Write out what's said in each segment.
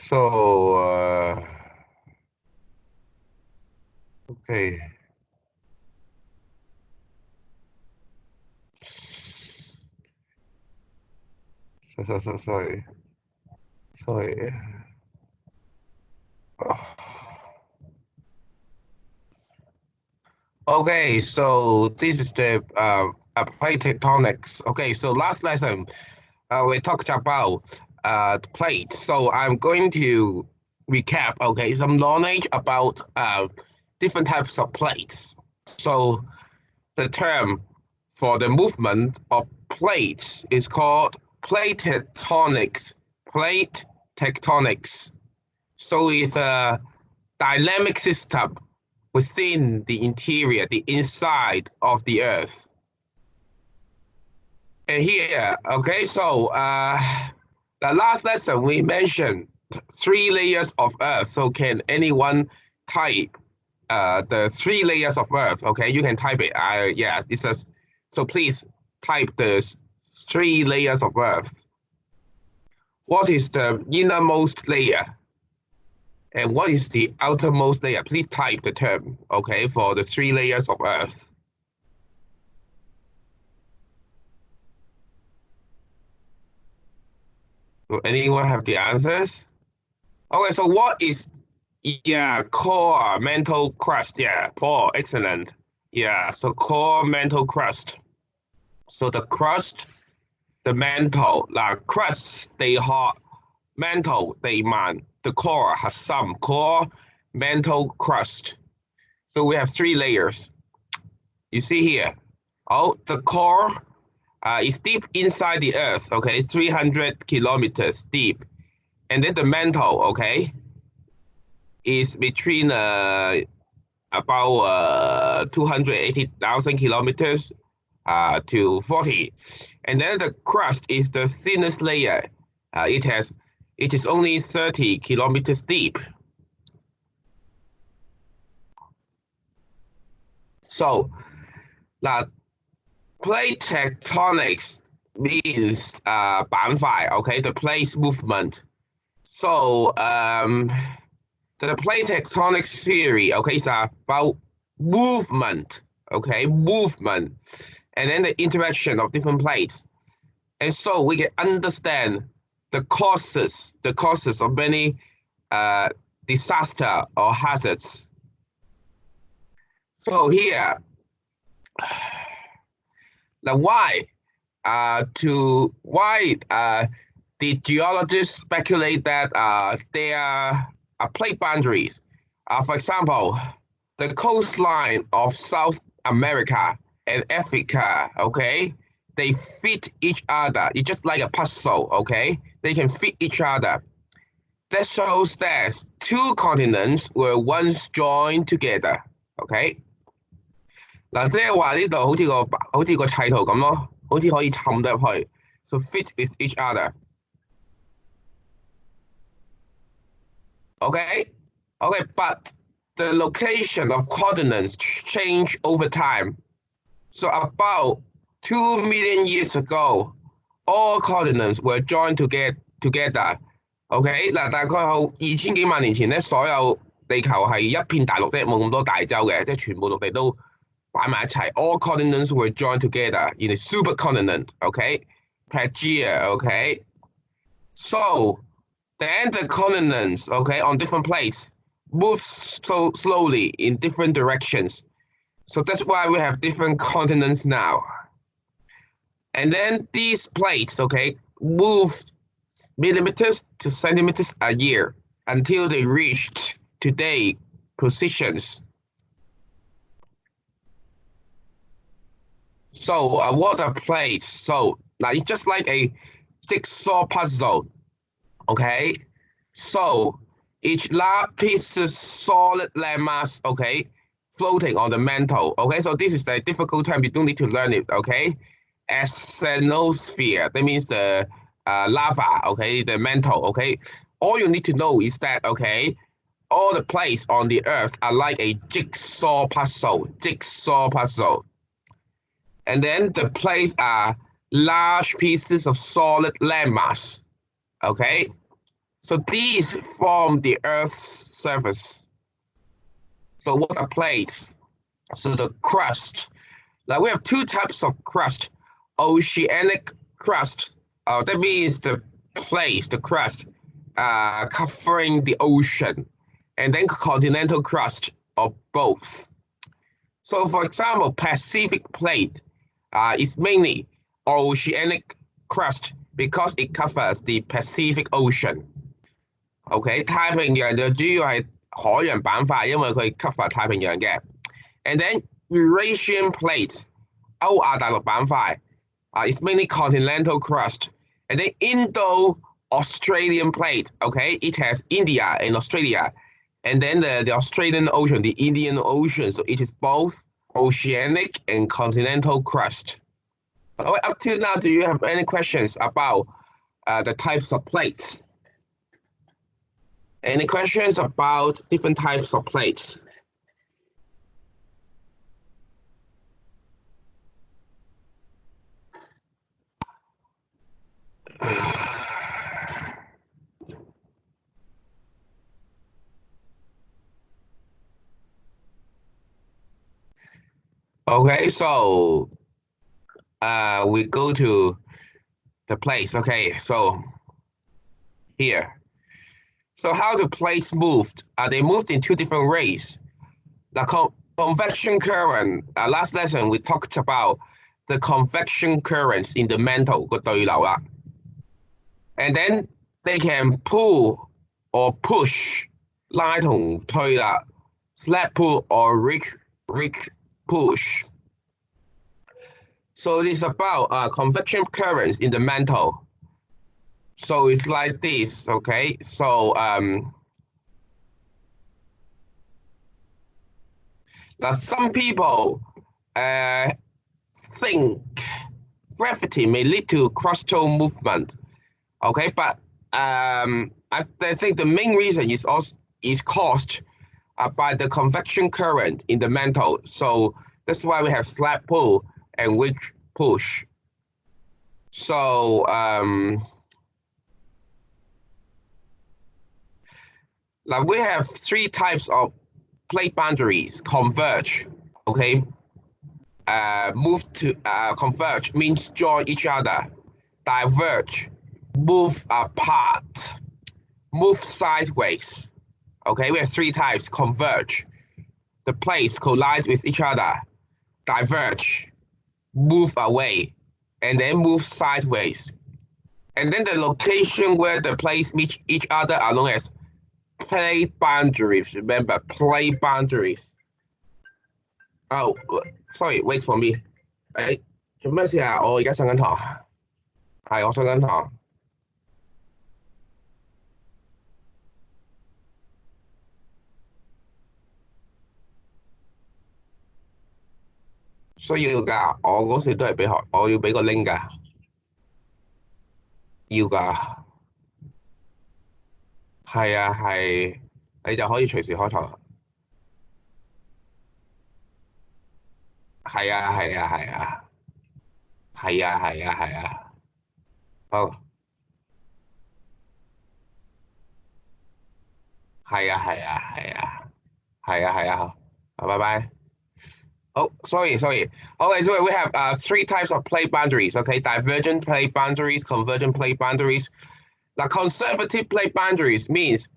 So, okay. Sorry. Sorry. Okay, so this is the plate tectonics. Okay, so last lesson we talked about the plates. So I'm going to recap. Okay, some knowledge about different types of plates. So the term for the movement of plates is called plate tectonics. Plate tectonics. So it's a dynamic system within the interior, the inside of the Earth. And here, okay, so the last lesson we mentioned 3 layers of Earth. So can anyone type the 3 layers of Earth? Okay, you can type it. Yeah, it says, so please type the 3 layers of Earth. What is the innermost layer? And what is the outermost layer? Please type the term, okay, for the 3 layers of Earth. Do anyone have the answers? Okay, so what is, yeah, core mantle crust? Yeah, Paul, excellent. Yeah, so core mantle crust. So the crust, the mantle, crust 地殼 mantle 地幔 the core has some core mantle crust. So we have 3 layers. You see here. Oh, the core is deep inside the earth, okay, 300 kilometers deep. And then the mantle, okay, is between about 280,000 kilometers to 40. And then the crust is the thinnest layer. It is only 30 kilometers deep. So, plate tectonics means 板塊, okay, the place movement. So, the plate tectonics theory, okay, is about movement, okay, movement, and then the interaction of different plates. And so we can understand the causes of many disaster or hazards. So here, now why did geologists speculate that there are plate boundaries? For example, the coastline of South America and Africa, okay, they fit each other. It's just like a puzzle, okay? They can fit each other. That shows that 2 continents were once joined together, okay? 嗱，即係話呢度好似個砌圖咁咯，好似可以嵌得入去，so fit with each other. Okay, okay, but the location of continents change over time. So about 2 million years ago, all continents were joined together. OK， 嗱，大概有2000幾萬年前咧，所有地球係一片大陸啫，冇咁多大洲嘅，即係全部陸地都擺埋一齊。All continents were joined together in a supercontinent. OK, Pangea. OK, so then the continents, okay, on different places move so slowly in different directions. So that's why we have different continents now. And then these plates, okay, moved millimeters to centimeters a year until they reached today positions. So what are plates? So it's just like a jigsaw puzzle. Okay, so each large piece of solid landmass, okay, floating on the mantle. Okay, so this is the difficult term. You don't need to learn it. Okay, asthenosphere. That means the lava. Okay, the mantle. Okay, all you need to know is that okay, all the plates on the Earth are like a jigsaw puzzle. Jigsaw puzzle, and then the plates are large pieces of solid landmass. Okay, So these form the Earth's surface. So what are plates? So the crust. Now we have two types of crust. Oceanic crust. That means the place, the crust, covering the ocean. And then continental crust, or both. So for example, Pacific plate is mainly oceanic crust because it covers the Pacific Ocean. OK， 太平洋就主要係海洋板塊，因為佢 cover 太平洋嘅。And then Eurasian plate 歐亞大陸板塊is mainly continental crust. And then Indo-Australian plate, OK, it has India and Australia. And then the Australian Ocean, the Indian Ocean, so it is both oceanic and continental crust. All right, up till now, do you have any questions about the types of plates? Any questions about different types of plates? Okay, so we go to the plates. Okay, so here. So how do plates moved? They moved in two different ways. The convection current. Last lesson we talked about the convection currents in the mantle 個對流啦。And then they can pull or push 拉同推啦 slap pull or rig push. So it's about convection currents in the mantle. So it's like this, okay? So now some people think gravity may lead to crustal movement, okay? But I think the main reason is caused by the convection current in the mantle. So that's why we have slap pull and wedge push. So now we have three types of plate boundaries. Converge, okay? Move to converge means join each other. Diverge, move apart. Move sideways. Okay, we have three types. Converge, the plates collide with each other. Diverge, move away, and then move sideways. And then the location where the plates meet each other are known as plate boundaries. Remember, plate boundaries. Oh, sorry, wait for me. 做咩事啊？我而家上緊堂。係，我上緊堂。需要㗎，我嗰時都係俾學，我要俾個 link 㗎，要㗎，係啊係，你就可以隨時開堂。係啊係啊係啊，係啊係啊係啊，好，係啊係啊係啊，係啊係啊，好，拜拜。Oh, sorry. Okay, so we have three types of plate boundaries. Okay, divergent plate boundaries, convergent plate boundaries. Now, conservative plate boundaries means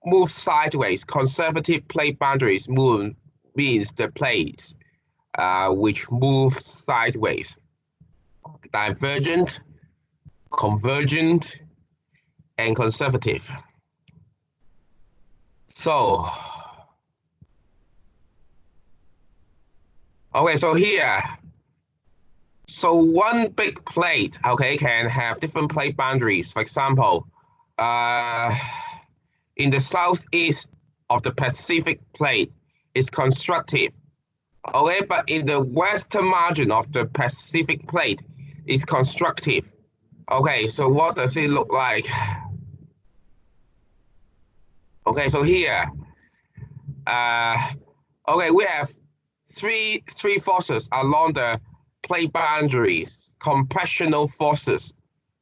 move sideways. Conservative plate boundaries means the plates which move sideways. Divergent, convergent, and conservative. So, okay, so here, so one big plate, okay, can have different plate boundaries. For example, in the southeast of the Pacific plate is constructive, okay, but in the western margin of the Pacific plate is constructive. Okay, so what does it look like? Okay, so here, okay, we have three forces along the plate boundaries: compressional forces,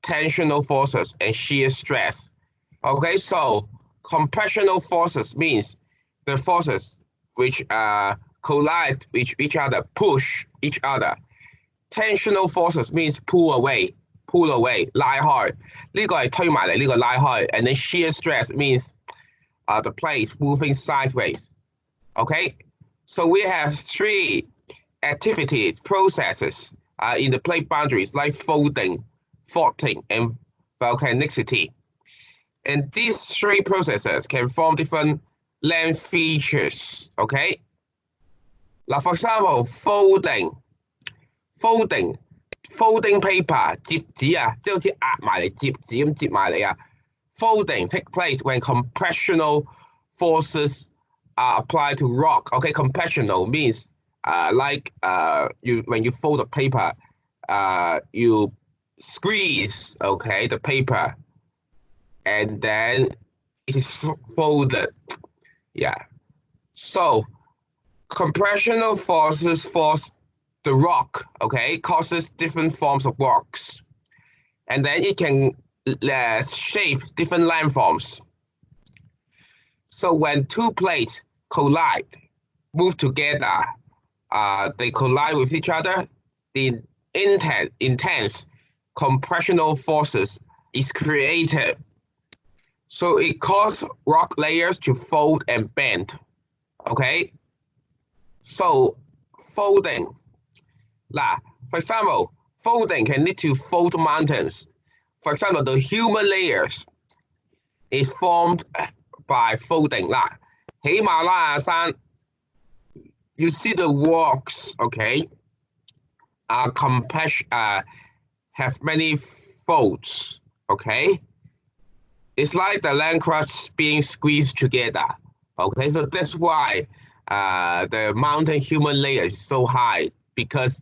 tensional forces, and shear stress. Okay, so compressional forces means the forces which collide with each other, push each other. Tensional forces means pull away, lie hard. 呢個係推埋嚟，呢個拉開。And then shear stress means the plate moving sideways. Okay, so we have three activities, processes in the plate boundaries like folding, faulting, and volcanicity. And these three processes can form different length features. Okay, now for example, folding paper 摺紙啊，即係好似壓埋嚟摺紙咁摺埋嚟啊。Folding take place when compressional forces are applied to rock. Okay, compressional means when you fold the paper, you squeeze the paper, and then it is folded. Yeah. So compressional forces force the rock, causes different forms of rocks, and then it can shape different landforms. So when two plates collide, move together, they collide with each other, the intense compressional forces is created. So it causes rock layers to fold and bend. Okay? So folding. For example, folding can lead to fold mountains. For example, the human layers is formed by folding. 喜馬拉雅山, you see the rocks, have many folds, It's like the land crust being squeezed together, So that's why the mountain human layer is so high, because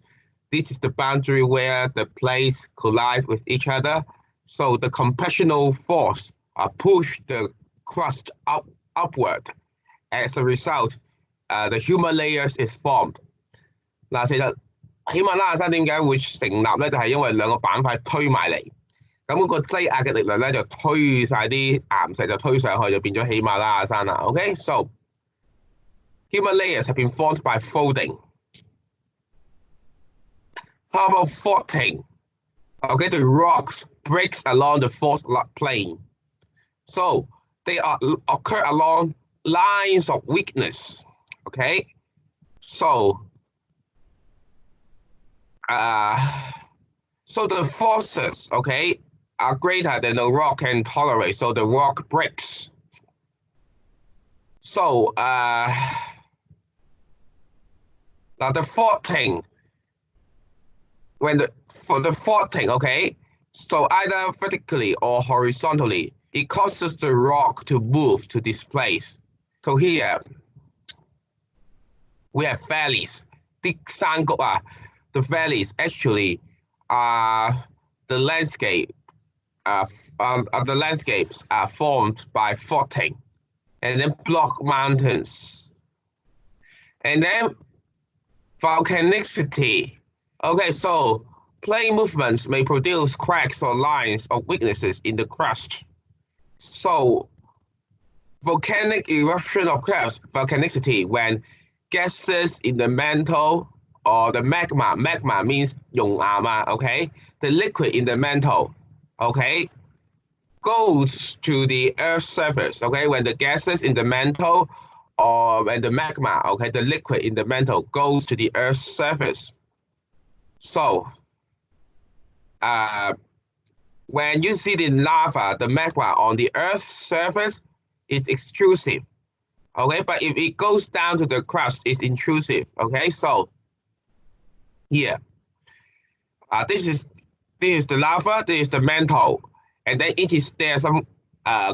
this is the boundary where the plates collide with each other. So the compressional force push the crust upward. As a result, the human layers is formed. 其實喜馬拉雅山點解會成立咧？就係因為兩個板塊推埋嚟，咁嗰個擠壓嘅力量咧就推晒啲岩石就推上去，就變咗喜馬拉雅山啦。Okay, so human layers have been formed by folding. How about faulting? The rocks breaks along the fault plane. So they occur along lines of weakness. So so the forces, are greater than the rock can tolerate. So the rock breaks. So now the faulting. For the faulting, so either vertically or horizontally, it causes the rock to move, to displace. So here we have valleys. The valleys actually are the landscapes are formed by faulting, and then block mountains, and then volcanicity. So plane movements may produce cracks or lines of weaknesses in the crust. So volcanic eruption occurs, volcanicity, when gases in the mantle or the magma means 熔岩啊, the liquid in the mantle, goes to the Earth's surface, when the gases in the mantle or when the magma, the liquid in the mantle goes to the Earth's surface. So when you see the lava, the magma on the Earth's surface is extrusive, but if it goes down to the crust, it's intrusive. So here, this is the lava, this is the mantle, and then there are some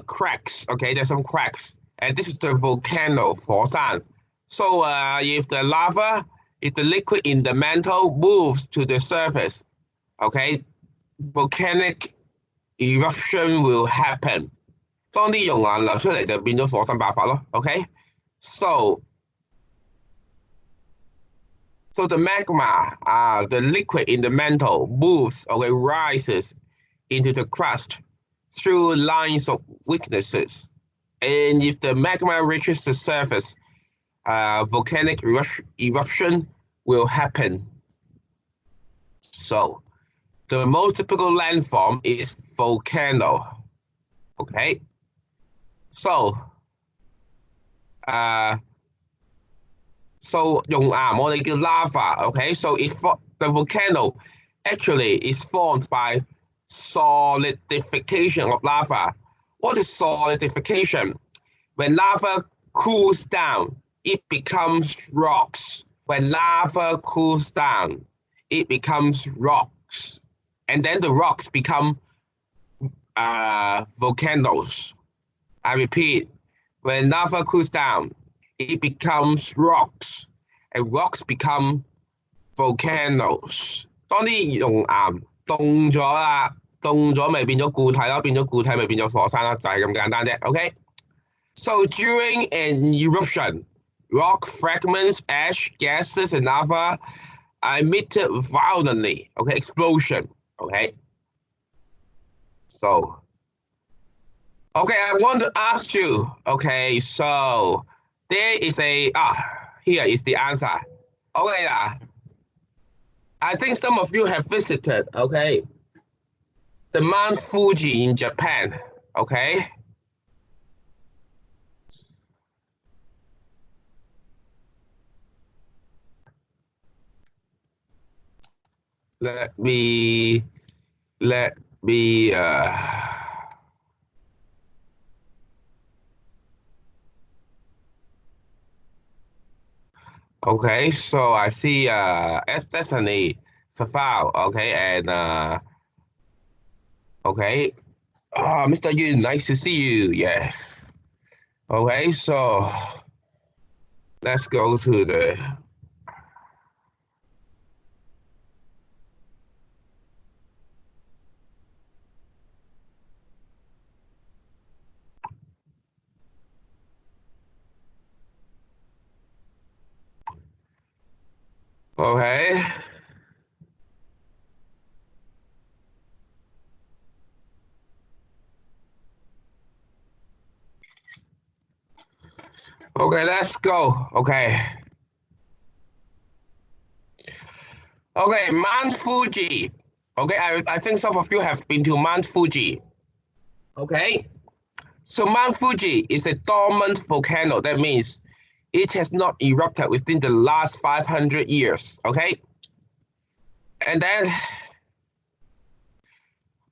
cracks. There's some cracks, and this is the volcano, 火山. So if the liquid in the mantle moves to the surface, volcanic eruption will happen. 當啲熔岩流出嚟就變咗火山爆發咯。So the magma, the liquid in the mantle moves, rises into the crust. through lines of weaknesses. And if the magma reaches the surface, volcanic eruption will happen. So the most typical landform is volcano. Okay. So 熔岩我哋叫 lava. Okay. So the volcano actually is formed by solidification of lava. What is solidification? When lava cools down, it becomes rocks. When lava cools down, it becomes rocks. And then the rocks become volcanoes. I repeat, when lava cools down, it becomes rocks. And rocks become volcanoes. 當啲熔岩凍咗啦，凍咗咪變咗固體咯，變咗固體咪變咗火山咯，就係咁簡單啫。OK。So during an eruption, rock fragments, ash, gases, and lava are emitted violently. Okay, explosion. Okay. So, okay, I want to ask you. Okay, so there is here is the answer. Okay, I think some of you have visited. Okay, the Mount Fuji in Japan. Okay. Let me okay, so I see S Destiny Safal, okay, and okay. Mr. Yun, nice to see you. Yes. Okay, so let's go to the okay. Okay, let's go. Okay. Okay, Mount Fuji. Okay, I think some of you have been to Mount Fuji. Okay. So Mount Fuji is a dormant volcano. That means it has not erupted within the last 500 years. Okay. And then,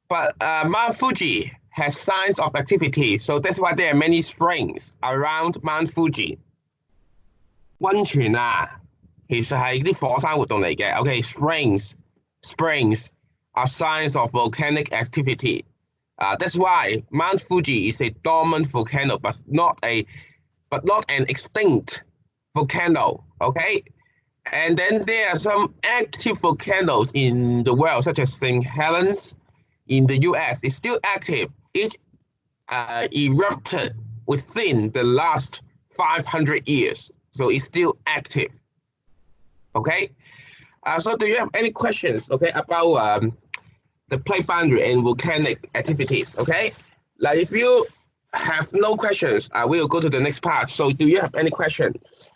but Mount Fuji has signs of activity. So that's why there are many springs around Mount Fuji. 溫泉啊，其實係啲火山活動嚟嘅。Okay, springs are signs of volcanic activity. That's why Mount Fuji is a dormant volcano, but not an extinct volcano. Okay, and then there are some active volcanoes in the world, such as St. Helens in the US. It's still active. It erupted within the last 500 years, so it's still active. Okay, so do you have any questions? Okay, about the plate boundary and volcanic activities? Okay, like if you have no questions, I will go to the next part. So do you have any questions?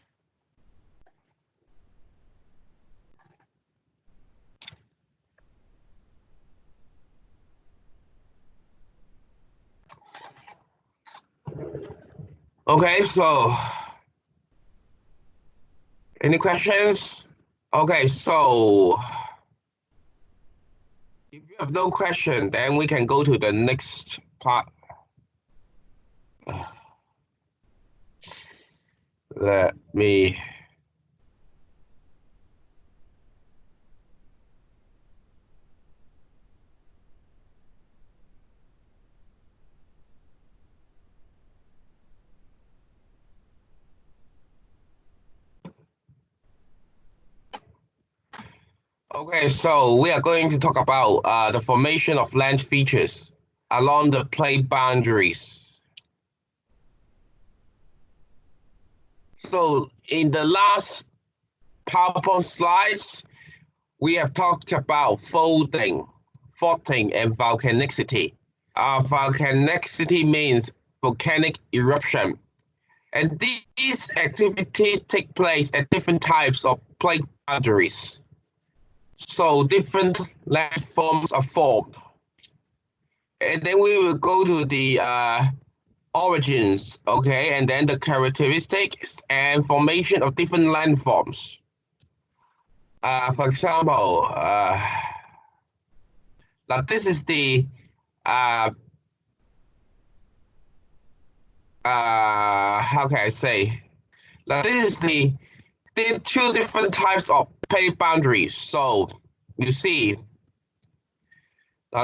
Okay, so any questions? Okay, so if you have no question, then we can go to the next part. Let me. Okay, so we are going to talk about the formation of land features along the plate boundaries. So in the last PowerPoint slides, we have talked about faulting, and volcanicity. volcanicity means volcanic eruption. And these activities take place at different types of plate boundaries. So different landforms are formed. And then we will go to the origins, okay, and then the characteristics and formation of different landforms. For example, now this is the how can I say? Now this is the two different types of plate boundaries. So you see,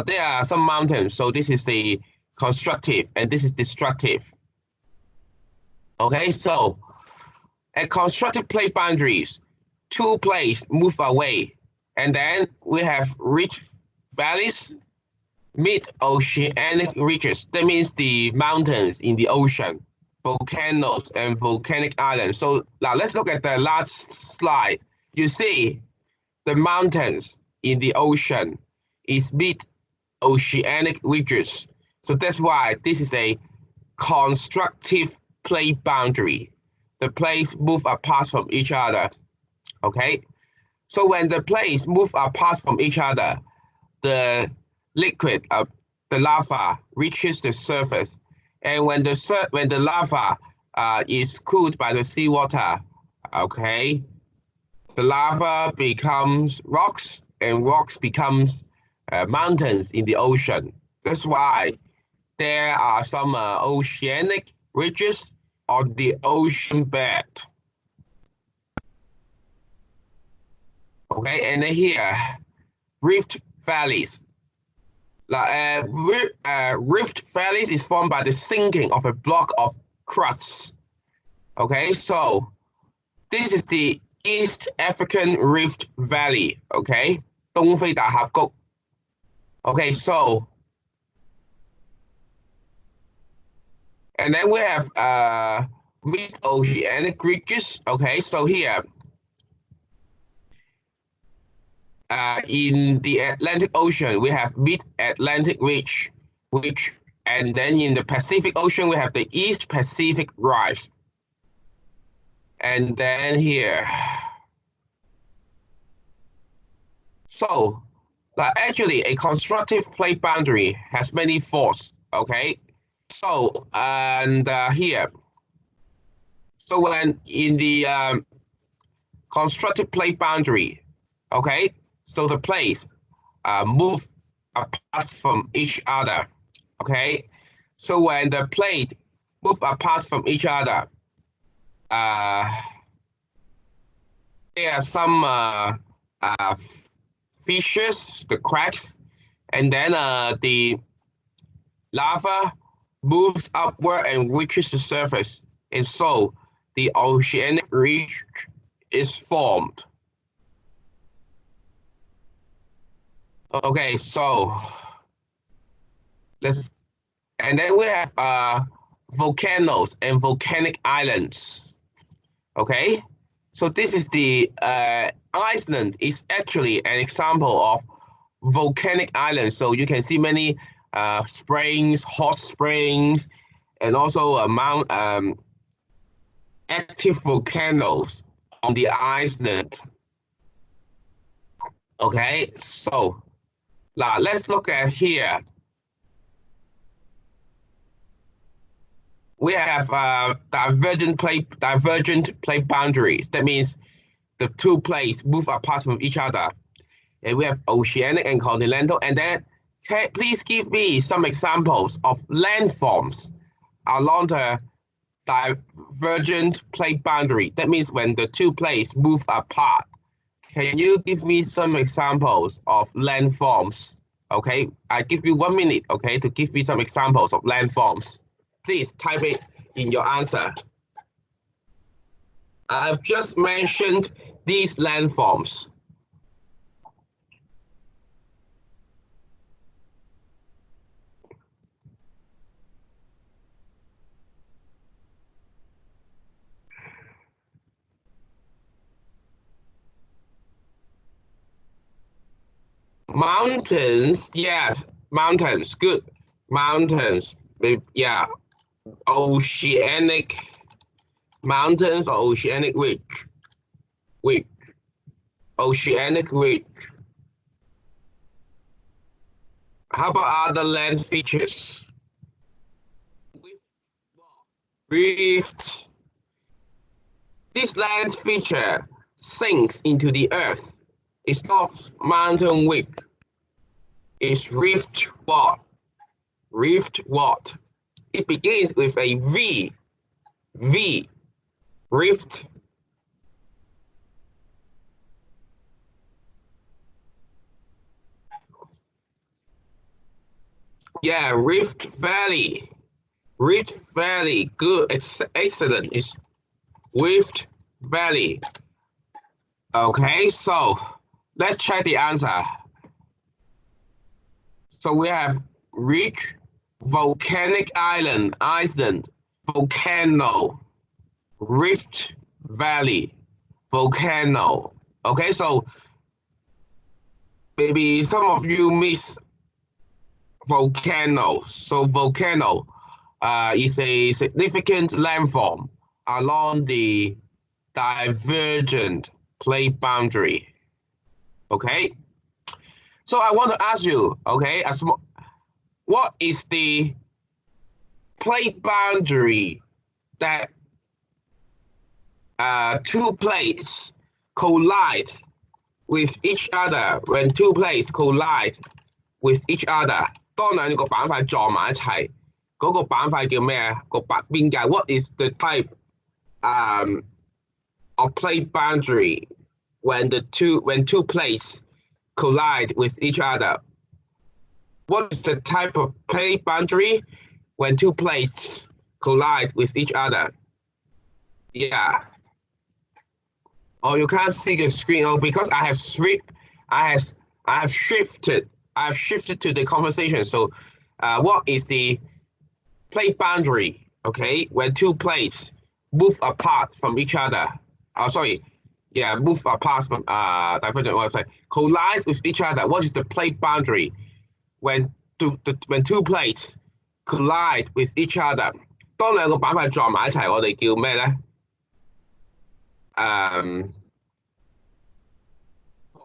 there are some mountains. So this is the constructive and this is destructive. Okay, so at constructive plate boundaries, two plates move away, and then we have rich valleys, mid-oceanic ridges. That means the mountains in the ocean, volcanoes and volcanic islands. So now let's look at the last slide. You see the mountains in the ocean is mid-oceanic ridges. So that's why this is a constructive plate boundary. The plates move apart from each other. Okay, so when the plates move apart from each other, the liquid, the lava, reaches the surface, and when the lava is cooled by the seawater, okay, the lava becomes rocks, and rocks becomes mountains in the ocean. That's why there are some oceanic ridges on the ocean bed. Okay, and then here, rift valleys. Rift valleys is formed by the sinking of a block of crust. Okay, so this is the East African Rift Valley. Okay, 東非大峽谷. Okay, so and then we have mid-oceanic ridges. Okay, so here. In the Atlantic Ocean, we have mid-Atlantic ridge, and then in the Pacific Ocean, we have the East Pacific rise. And then here. So, actually, a constructive plate boundary has many faults, okay? So, and here. So when in the constructive plate boundary, okay, so the plates move apart from each other, okay? So when the plate move apart from each other, there are some fissures, the cracks, and then the lava moves upward and reaches the surface, and so the oceanic ridge is formed. Okay, so and then we have volcanoes and volcanic islands. Okay, so this is the Iceland is actually an example of volcanic island. So you can see many springs, hot springs, and also active volcanoes on the Iceland. Okay, so now let's look at here. We have divergent plate boundaries. That means the two plates move apart from each other. And we have oceanic and continental. And then please give me some examples of landforms along the divergent plate boundary. That means when the two plates move apart. Can you give me some examples of landforms? Okay, I give you 1 minute, okay, to give me some examples of landforms. Please type it in your answer. I've just mentioned these landforms. Mountains, yes, mountains, good. mountains. Yeah, oceanic mountains or oceanic ridge. Ridge. Oceanic ridge. How about other land features? Rift. This land feature sinks into the earth. It's not mountain ridge. It's rift what? Rift what? It begins with a V. V. Rift. Yeah, Rift Valley. Rift Valley. Good. It's excellent. It's Rift Valley. Okay, so let's check the answer. So we have ridge, volcanic island, Iceland, volcano, Rift Valley, volcano. Okay, so maybe some of you miss volcano. So volcano is a significant landform along the divergent plate boundary. Okay, so I want to ask you, okay, what is the plate boundary that two plates collide with each other when two plates collide with each other？ 當兩個板塊撞埋一齊，嗰個板塊叫咩啊？個邊界 ？What is the type of plate boundary when two plates collide with each other? What is the type of plate boundary when two plates collide with each other? Yeah. Oh, you can't see the screen. Oh, because I have shifted to the conversation. So, what is the plate boundary? Okay, when two plates move apart from each other. Oh, sorry. Yeah, move apart from collide with each other. What is the plate boundary when two plates collide with each other？ 當兩個板塊撞埋一齊，我哋叫咩咧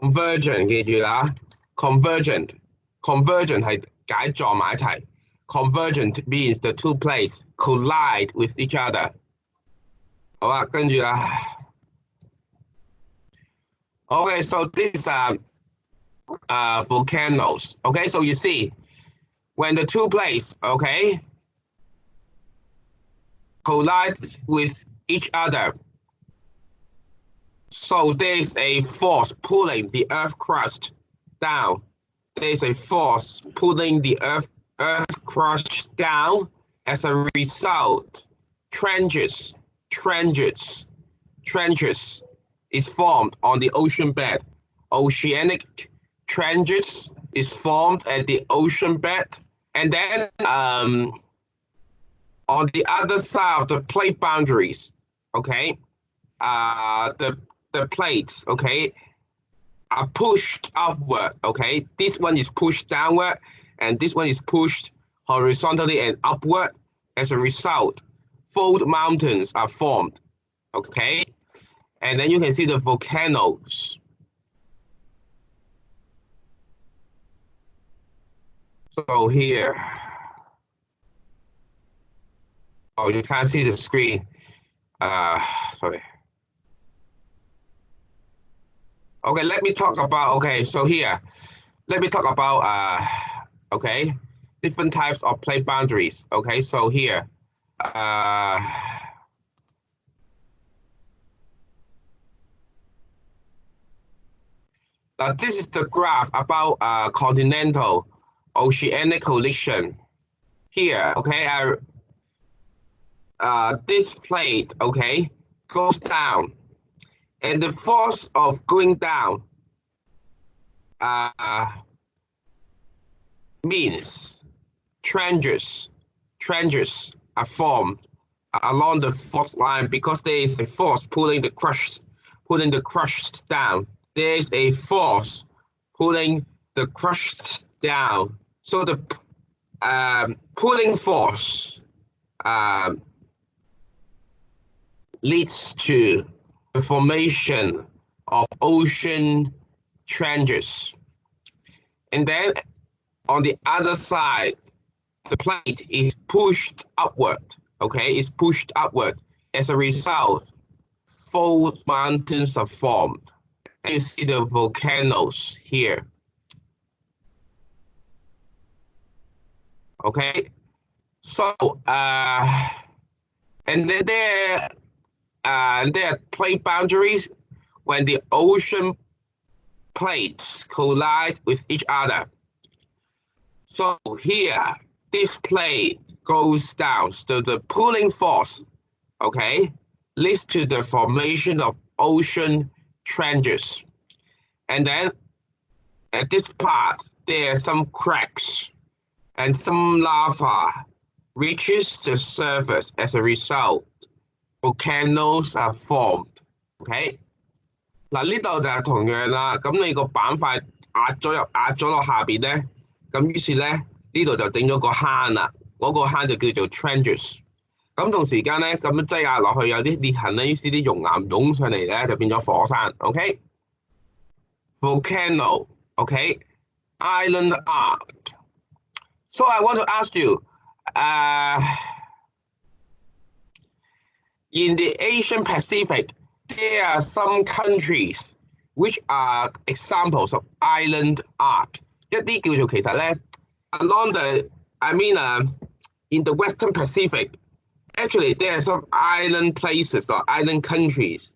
？Convergent 記住啦 ，convergent 係解撞埋一齊。Convergent means the two plates collide with each other。好啦，跟住啦。Okay, so these are volcanoes. Okay, so you see, when the two plates, okay, collide with each other, so there's a force pulling the earth crust down. There's a force pulling the earth crust down. As a result, trenches is formed on the ocean bed. Oceanic trenches is formed at the ocean bed. And then on the other side of the plate boundaries, okay, the plates, okay, are pushed upward, okay? This one is pushed downward, and this one is pushed horizontally and upward. As a result, fold mountains are formed, okay? And then you can see the volcanoes. So here, oh, you can't see the screen. Sorry. Okay, let me talk about, okay, so here, let me talk about, okay, different types of plate boundaries. Okay, so here, this is the graph about continental oceanic collision. Here, okay, this plate, okay, goes down, and the force of going down means trenches are formed along the fault line because there is a force pulling the crust down. There is a force pulling the crust down. So pulling force leads to the formation of ocean trenches. And then on the other side, the plate is pushed upward, okay? It's pushed upward. As a result, fault mountains are formed. And you see the volcanoes here. Okay, so and then there are plate boundaries when the ocean plates collide with each other. So here, this plate goes down, so the pulling force, okay, leads to the formation of ocean trenches. And then at this part, there are some cracks and some lava reaches the surface. As a result, volcanoes are formed. Okay， 嗱呢度就係同樣啦。咁你個板塊壓咗落下邊咧，咁於是咧呢度就整咗個坑啦。嗰個坑就叫做 trenches。咁同時間咧咁樣擠壓落去有啲裂痕咧，於是啲熔岩湧上嚟咧就變咗火山。OK， volcano。OK， island arc。So I want to ask you, in the Asian Pacific, there are some countries which are examples of island arc. 一啲叫做其實咧 along the, in the Western Pacific, actually there are some island places or island countries,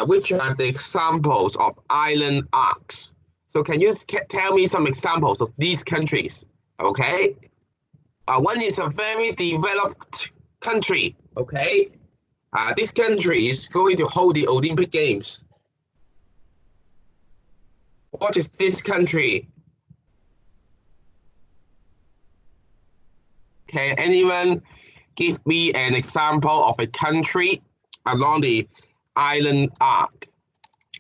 which are the examples of island arcs. So can you tell me some examples of these countries? Okay, one is a very developed country. Okay, this country is going to hold the Olympic Games. What is this country? Can anyone give me an example of a country along the island arc?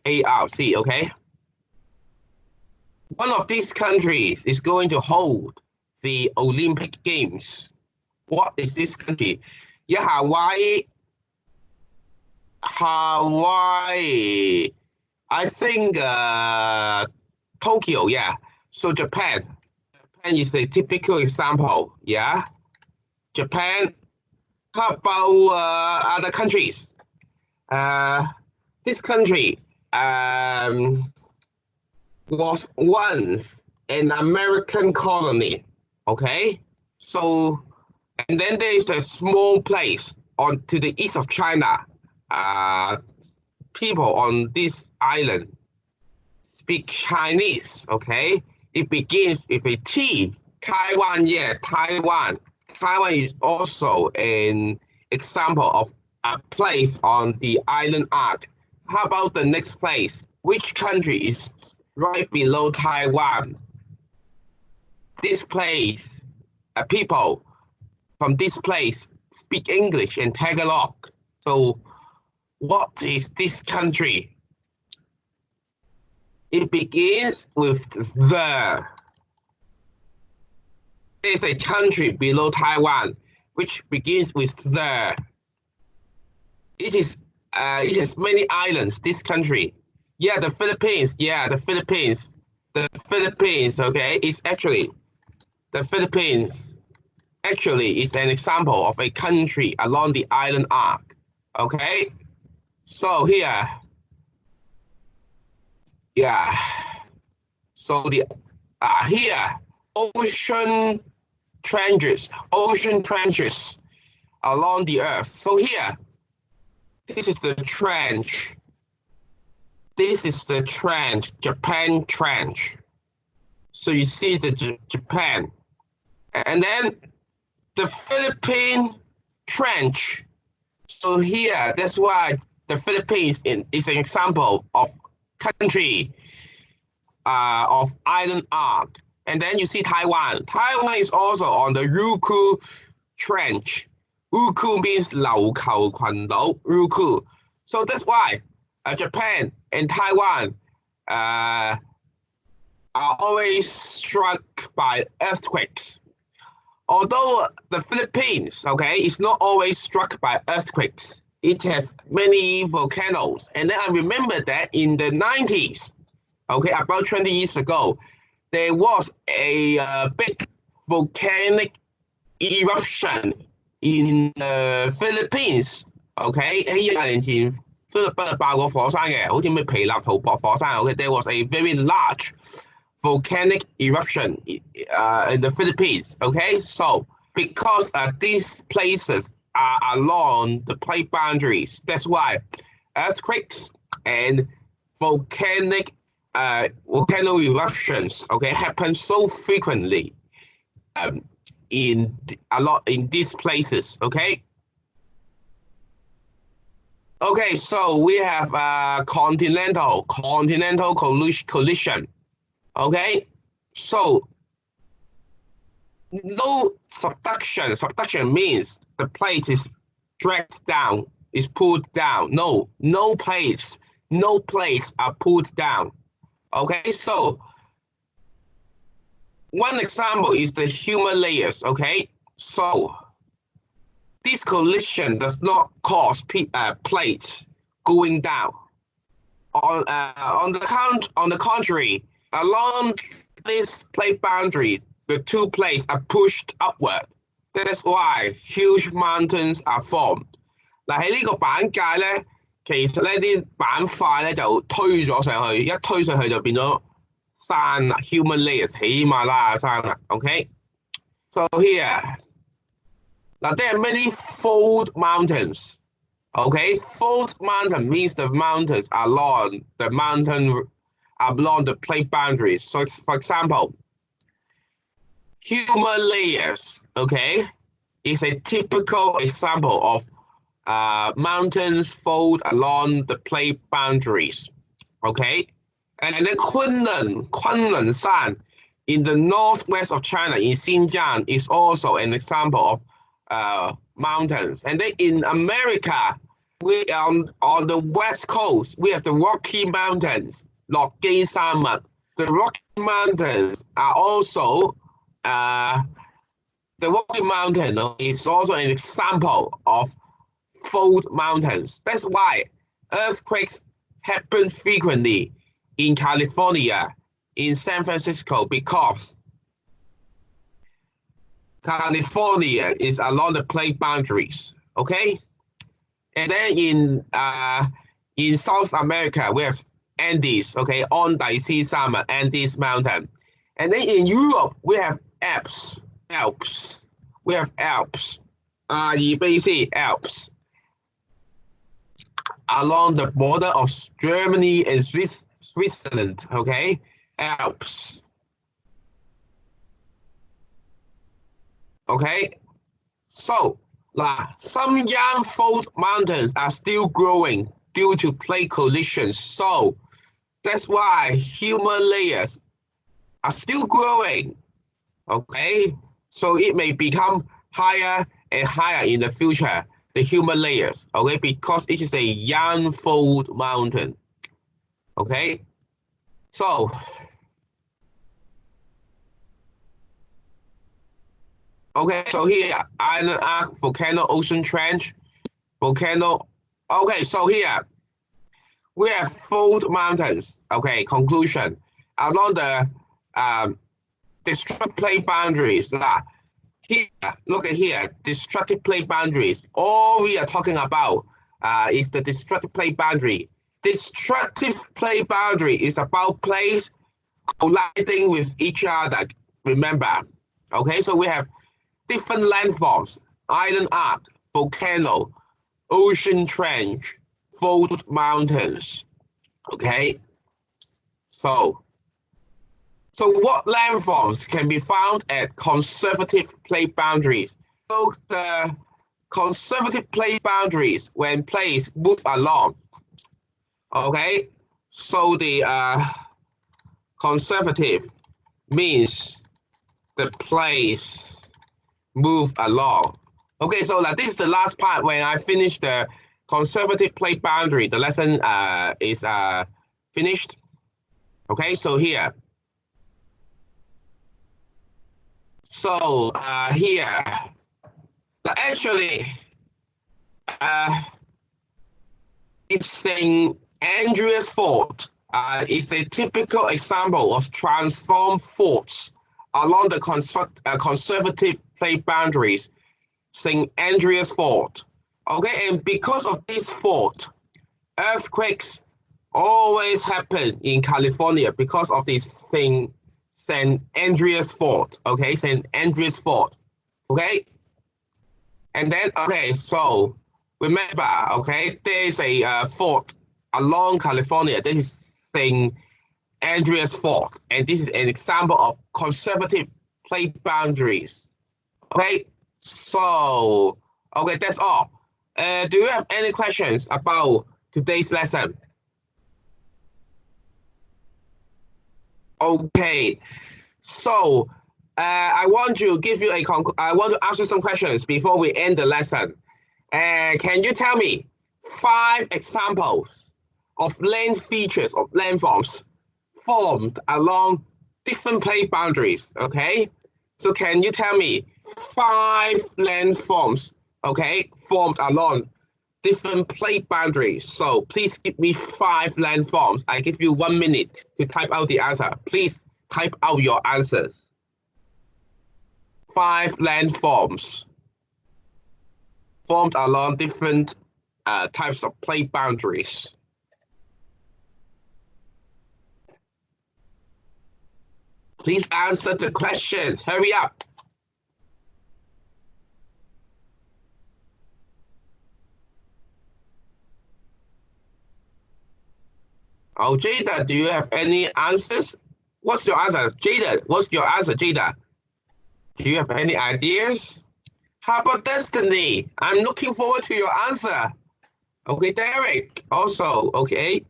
ARC, okay? One of these countries is going to hold the Olympic Games. What is this country? Yeah, Hawaii. I think Tokyo, yeah. So Japan. Japan is a typical example, yeah. Japan. How about other countries? This country was once an American colony. Okay, so and then there is a small place on to the east of China. People on this island speak Chinese. Okay, it begins with a T. Taiwan, yeah, Taiwan. Taiwan is also an example of a place on the island arc. How about the next place? Which country is right below Taiwan? This place, people from this place speak English and Tagalog. So what is this country? It begins with the. There's a country below Taiwan which begins with the. It has many islands, this country. Yeah, the Philippines. Yeah, the Philippines. The Philippines, okay, is actually. The Philippines actually is an example of a country along the island arc. Okay, so here, yeah, so the here ocean trenches along the earth. So here, this is the trench. This is the trench, Japan trench. So you see the Japan. And then the Philippine trench. So here, that's why the Philippines is an example of country of island arc. And then you see Taiwan. Taiwan is also on the Ryukyu trench. Ryukyu means 琉球群島, Ryukyu. So that's why Japan and Taiwan are always struck by earthquakes. Although the Philippines, okay, is not always struck by earthquakes, it has many volcanoes. And then I remember that in the 90s, okay, about 20 years ago, there was a big volcanic eruption in the Philippines. OK， 喺20年前菲律賓爆過火山嘅，好似咩皮納圖博火山。OK， there was a very large volcanic eruption in the Philippines. Okay, so because these places are along the plate boundaries, that's why earthquakes and volcano eruptions, okay, happen so frequently in these places. Okay. Okay, so we have continental collision. Okay, so no subduction. Subduction means the plate is dragged down, is pulled down. No plates are pulled down. Okay, so one example is the human layers. Okay, so this collision does not cause plates going down. On the contrary, along this plate boundary, the two plates are pushed upward. That's why huge mountains are formed. 嗱喺呢個板界咧，其實咧啲板塊咧就推咗上去，一推上去就變咗山啦 ，human layers 喜馬拉雅山啦。Okay, so here. Now there are many fold mountains. Okay, fold mountain means the mountains are along the plate boundaries. So, for example, Himalayas, okay, is a typical example of mountains fold along the plate boundaries. Okay, and then Kunlun Shan in the northwest of China, in Xinjiang, is also an example of mountains. And then in America, we on the west coast, we have the Rocky Mountains, The Rocky Mountains are also the Rocky Mountain is also an example of fold mountains. That's why earthquakes happen frequently in California, in San Francisco, because California is along the plate boundaries. Okay, and then in South America we have Andes. Okay, Andes Mountain, and then in Europe we have Alps. We have Alps. Alps along the border of Germany and Switzerland. Okay, Alps. Okay, so some young fold mountains are still growing due to plate collisions. So that's why human layers are still growing. Okay, so it may become higher and higher in the future, the human layers. Okay, because it is a young fold mountain. Okay, so. Okay, so here, island arc, volcano, ocean trench, volcano. Okay, so here, we have fold mountains. Okay, conclusion. Along the destructive plate boundaries. Here, look at here, destructive plate boundaries. All we are talking about is the destructive plate boundary. Destructive plate boundary is about plates colliding with each other, remember. Okay, so we have different landforms: island arc, volcano, ocean trench, fold mountains. Okay, so what landforms can be found at conservative plate boundaries? So the conservative plate boundaries, when plates move along. Okay, so the conservative means the plates move along. Okay, so this is the last part. When I finish the conservative plate boundary, the lesson is finished. Okay, so here. So here, actually, it's St. Andreas Fault. It's a typical example of transform faults along the conservative plate boundaries. St. Andreas Fault. Okay, and because of this fault, earthquakes always happen in California because of this thing, St. Andreas Fault. Okay, St. Andreas Fault. Okay, and then so remember, there is a fault along California. This is St. Andreas Fault, and this is an example of conservative plate boundaries. Okay, so that's all. Do you have any questions about today's lesson? Okay, so I want to ask you some questions before we end the lesson. Can you tell me 5 examples of land features of landforms formed along different plate boundaries? Okay, so can you tell me 5 landforms, formed along different plate boundaries? So please give me 5 landforms. I give you 1 minute to type out the answer. Please type out your answers. 5 landforms formed along different types of plate boundaries. Please answer the questions. Hurry up. Oh, Jada, do you have any answers? What's your answer? Jada, what's your answer, Jada? Do you have any ideas? How about Destiny? I'm looking forward to your answer. Okay, Derek, also, okay.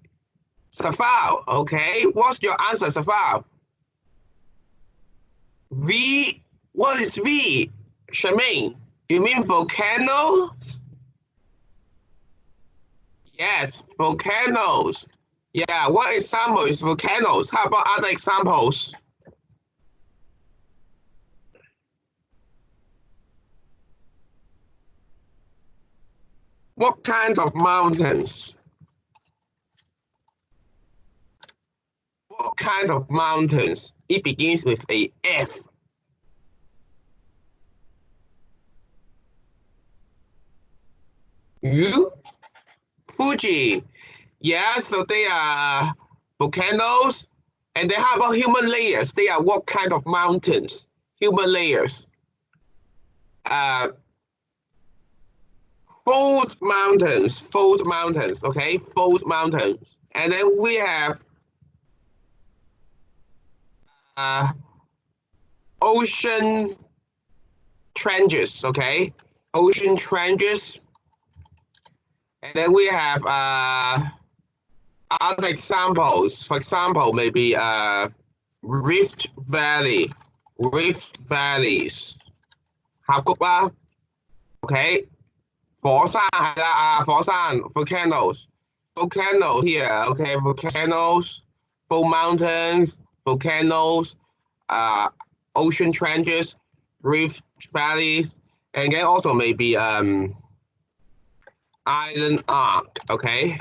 Safal, okay. What's your answer, Safal? V, what is V? Charmaine, you mean volcanoes? Yes, volcanoes. Yeah, what example is volcanoes? How about other examples? What kind of mountains? What kind of mountains? It begins with a F. You? Fuji. Yeah, so they are volcanoes. And then how about Himalayas? They are what kind of mountains? Himalayas. Fold mountains, okay? Fold mountains. And then we have ocean trenches, okay? Ocean trenches. And then we have other examples. For example, maybe rift valleys. 峽谷啦 ，OK， 火山係啦火山 volcanoes here, okay, volcanoes, full mountains, volcanoes, ocean trenches, rift valleys, and then also maybe island arc, okay.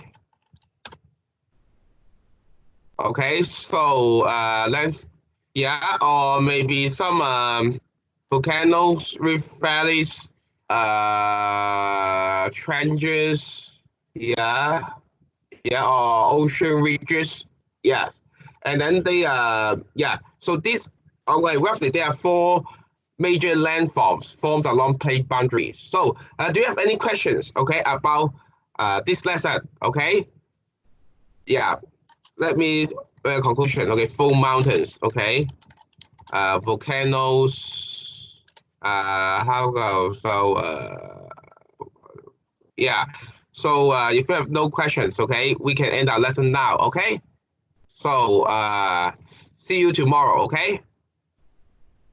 Okay, so or maybe some volcanoes, rift valleys, trenches, or ocean ridges, yes. And then they, so this, roughly there are 4 major landforms formed along plate boundaries. So do you have any questions, about this lesson, Yeah, let me conclusion, full mountains, volcanoes, how go, so so if you have no questions, we can end our lesson now, so see you tomorrow,